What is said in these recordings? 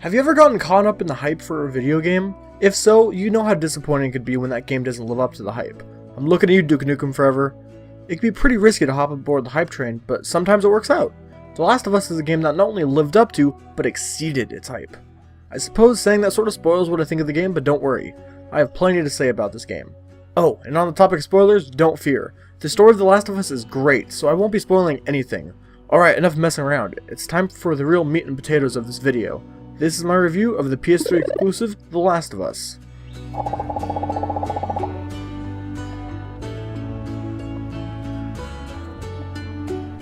Have you ever gotten caught up in the hype for a video game? If so, you know how disappointing it could be when that game doesn't live up to the hype. I'm looking at you, Duke Nukem Forever. It can be pretty risky to hop aboard the hype train, but sometimes it works out. The Last of Us is a game that not only lived up to, but exceeded its hype. I suppose saying that sort of spoils what I think of the game, but don't worry. I have plenty to say about this game. Oh, and on the topic of spoilers, don't fear. The story of The Last of Us is great, so I won't be spoiling anything. Alright, enough messing around. It's time for the real meat and potatoes of this video. This is my review of the PS3 exclusive, The Last of Us.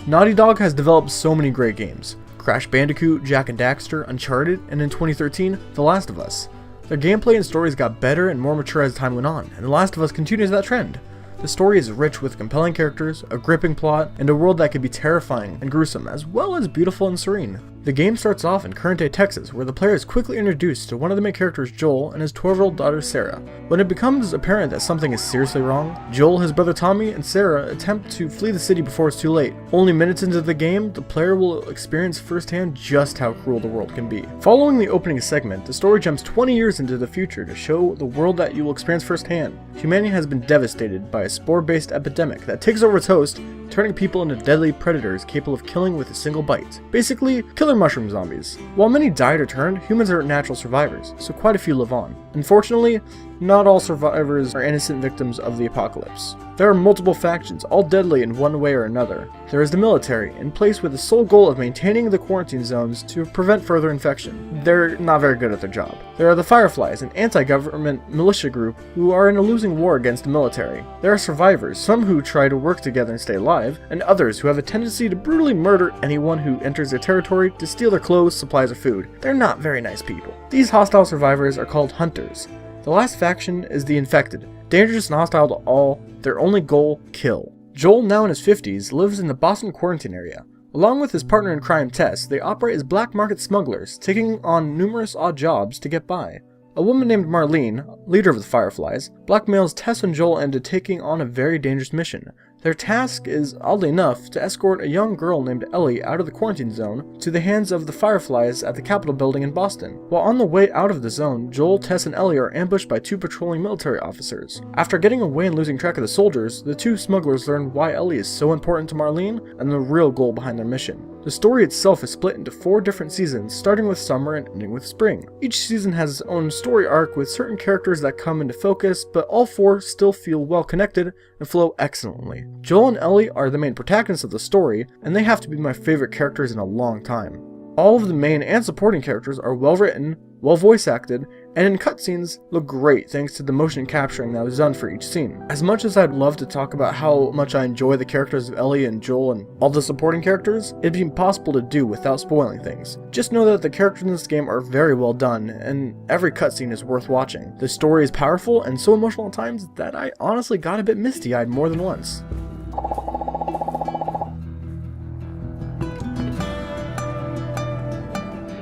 Naughty Dog has developed so many great games. Crash Bandicoot, Jak and Daxter, Uncharted, and in 2013, The Last of Us. Their gameplay and stories got better and more mature as time went on, and The Last of Us continues that trend. The story is rich with compelling characters, a gripping plot, and a world that can be terrifying and gruesome, as well as beautiful and serene. The game starts off in current-day Texas, where the player is quickly introduced to one of the main characters, Joel, and his 12-year-old daughter, Sarah. When it becomes apparent that something is seriously wrong, Joel, his brother Tommy, and Sarah attempt to flee the city before it's too late. Only minutes into the game, the player will experience firsthand just how cruel the world can be. Following the opening segment, the story jumps 20 years into the future to show the world that you will experience firsthand. Humanity has been devastated by a spore-based epidemic that takes over its host, turning people into deadly predators capable of killing with a single bite. Basically, killer mushroom zombies. While many died or turned, humans are natural survivors, so quite a few live on. Unfortunately, not all survivors are innocent victims of the apocalypse. There are multiple factions, all deadly in one way or another. There is the military, in place with the sole goal of maintaining the quarantine zones to prevent further infection. They're not very good at their job. There are the Fireflies, an anti-government militia group who are in a losing war against the military. There are survivors, some who try to work together and stay alive, and others who have a tendency to brutally murder anyone who enters their territory to steal their clothes, supplies, or food. They're not very nice people. These hostile survivors are called Hunters. The last faction is the Infected, dangerous and hostile to all, their only goal, kill. Joel, now in his 50s, lives in the Boston quarantine area. Along with his partner in crime Tess, they operate as black market smugglers, taking on numerous odd jobs to get by. A woman named Marlene, leader of the Fireflies, blackmails Tess and Joel into taking on a very dangerous mission. Their task is, oddly enough, to escort a young girl named Ellie out of the quarantine zone to the hands of the Fireflies at the Capitol building in Boston. While on the way out of the zone, Joel, Tess, and Ellie are ambushed by two patrolling military officers. After getting away and losing track of the soldiers, the two smugglers learn why Ellie is so important to Marlene and the real goal behind their mission. The story itself is split into 4 different seasons, starting with summer and ending with spring. Each season has its own story arc with certain characters that come into focus, but all 4 still feel well connected and flow excellently. Joel and Ellie are the main protagonists of the story, and they have to be my favorite characters in a long time. All of the main and supporting characters are well written, well voice acted, and in cutscenes look great thanks to the motion capturing that was done for each scene. As much as I'd love to talk about how much I enjoy the characters of Ellie and Joel and all the supporting characters, it'd be impossible to do without spoiling things. Just know that the characters in this game are very well done, and every cutscene is worth watching. The story is powerful and so emotional at times that I honestly got a bit misty-eyed more than once.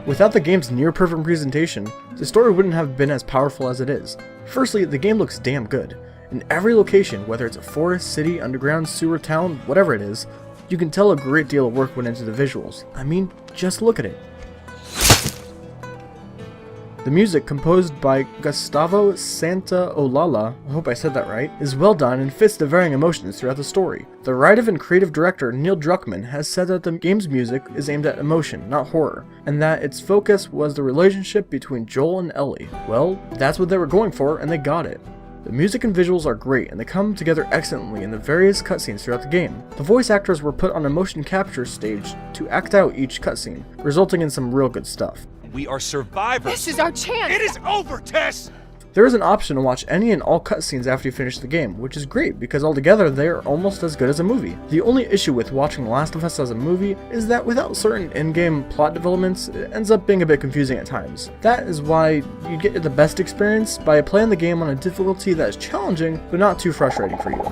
Without the game's near-perfect presentation, the story wouldn't have been as powerful as it is. Firstly, the game looks damn good. In every location, whether it's a forest, city, underground, sewer, town, whatever it is, you can tell a great deal of work went into the visuals. I mean, just look at it. The music, composed by Gustavo Santaolalla, I hope I said that right, is well done and fits the varying emotions throughout the story. The writer and creative director Neil Druckmann has said that the game's music is aimed at emotion, not horror, and that its focus was the relationship between Joel and Ellie. Well, that's what they were going for, and they got it. The music and visuals are great, and they come together excellently in the various cutscenes throughout the game. The voice actors were put on a motion capture stage to act out each cutscene, resulting in some real good stuff. We are survivors. This is our chance. It is over, Tess! There is an option to watch any and all cutscenes after you finish the game, which is great because altogether they are almost as good as a movie. The only issue with watching The Last of Us as a movie is that without certain in-game plot developments, it ends up being a bit confusing at times. That is why you get the best experience by playing the game on a difficulty that is challenging but not too frustrating for you.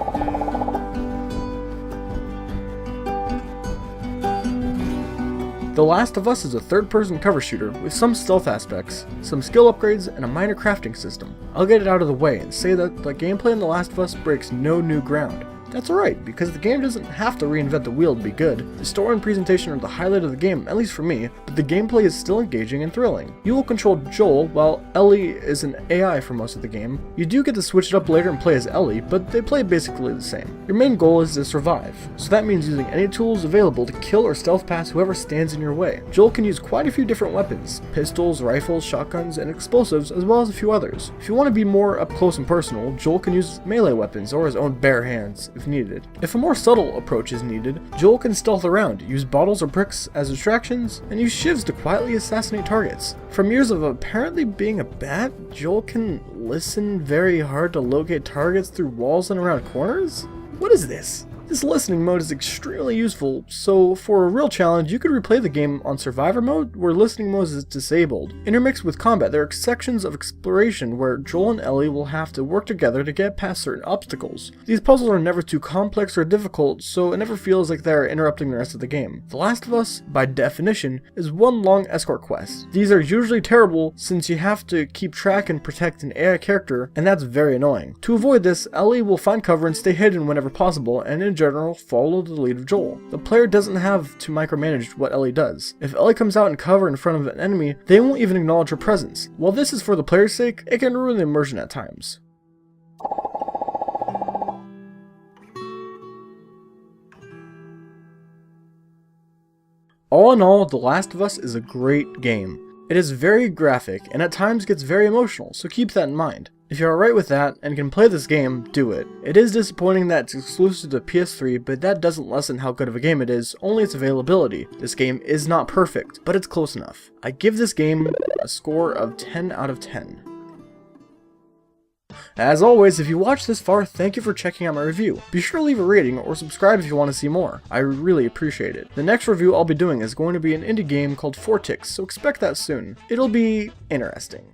The Last of Us is a third-person cover shooter with some stealth aspects, some skill upgrades, and a minor crafting system. I'll get it out of the way and say that the gameplay in The Last of Us breaks no new ground. That's alright, because the game doesn't have to reinvent the wheel to be good. The story and presentation are the highlight of the game, at least for me, but the gameplay is still engaging and thrilling. You will control Joel, while Ellie is an AI for most of the game. You do get to switch it up later and play as Ellie, but they play basically the same. Your main goal is to survive, so that means using any tools available to kill or stealth past whoever stands in your way. Joel can use quite a few different weapons: pistols, rifles, shotguns, and explosives, as well as a few others. If you want to be more up close and personal, Joel can use melee weapons or his own bare hands if needed. If a more subtle approach is needed, Joel can stealth around, use bottles or bricks as distractions, and use shivs to quietly assassinate targets. From years of apparently being a bat, Joel can listen very hard to locate targets through walls and around corners? What is this? This listening mode is extremely useful, so for a real challenge, you could replay the game on Survivor mode, where listening mode is disabled. Intermixed with combat, there are sections of exploration where Joel and Ellie will have to work together to get past certain obstacles. These puzzles are never too complex or difficult, so it never feels like they're interrupting the rest of the game. The Last of Us, by definition, is one long escort quest. These are usually terrible since you have to keep track and protect an AI character, and that's very annoying. To avoid this, Ellie will find cover and stay hidden whenever possible, and in general, follow the lead of Joel. The player doesn't have to micromanage what Ellie does. If Ellie comes out in cover in front of an enemy, they won't even acknowledge her presence. While this is for the player's sake, it can ruin the immersion at times. All in all, The Last of Us is a great game. It is very graphic, and at times gets very emotional, so keep that in mind. If you're alright with that, and can play this game, do it. It is disappointing that it's exclusive to PS3, but that doesn't lessen how good of a game it is, only its availability. This game is not perfect, but it's close enough. I give this game a score of 10 out of 10. As always, if you watched this far, thank you for checking out my review. Be sure to leave a rating or subscribe if you want to see more. I really appreciate it. The next review I'll be doing is going to be an indie game called Fortix, so expect that soon. It'll be interesting.